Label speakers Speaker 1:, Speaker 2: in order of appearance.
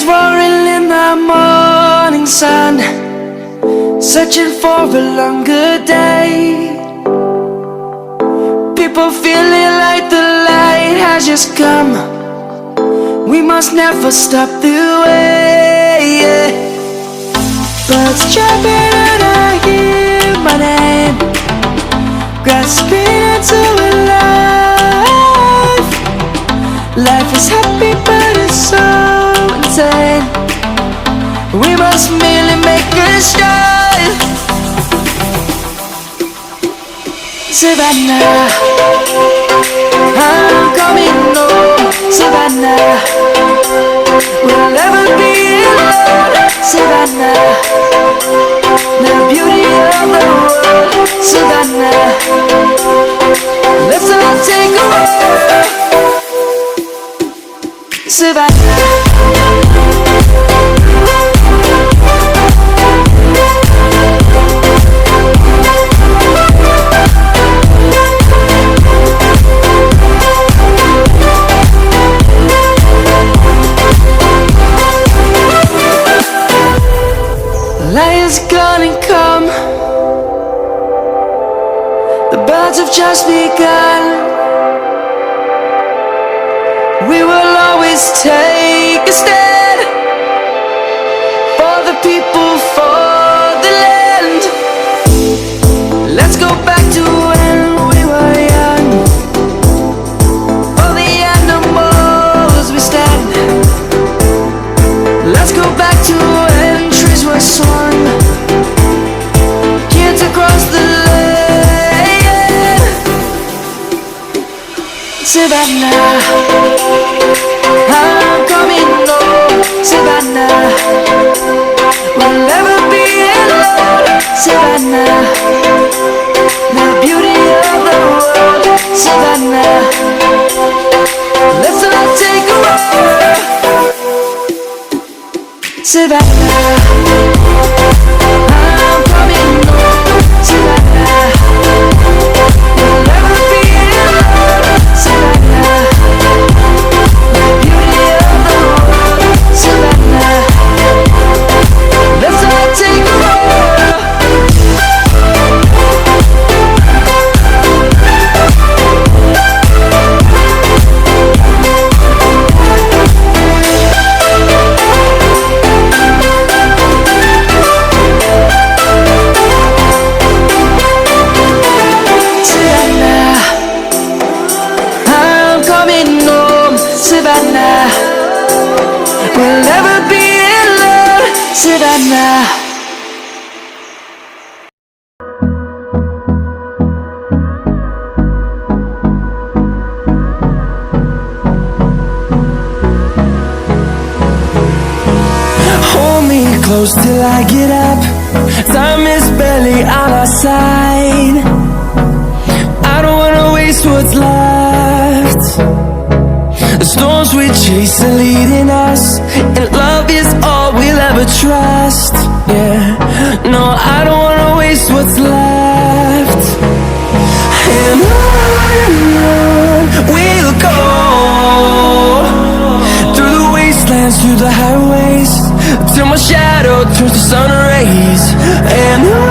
Speaker 1: roaring in the morning sun, searching for a longer day. People feeling like the light has just come. We must never stop the way, yeah. Birds chirping and I hear my name, grasping into a life. Life is happy but it's so insane. We must merely make a start. Savannah, I'm coming home. Savannah, we'll never be alone. Savannah, the beauty of the world. Savannah, let's all take a walk. Savannah. Light is gonna come. The birds have just begun. We will always take a stand for the people, for the land. Let's go back to when we were young. For the animals we stand. Let's go back to when trees were swung, kids across the land. Savannah, I'm coming home. Savannah, we'll never be alone. Savannah, the beauty of the world. Savannah, let's all take a walk. Savannah, I'm coming home. Savannah, we'll never be alone. Savannah, the beauty of the world. Savannah, let's all take a walk. Savannah, we'll never be alone. Savannah. Hold me close till I get up. Time is barely on our side. I don't wanna waste what's left. The storms we chase are leading us, and love is all we'll ever trust. Yeah, no, I don't wanna waste what's left. And on we'll go, through the wastelands, through the highways, till my shadow turns to sun rays. And on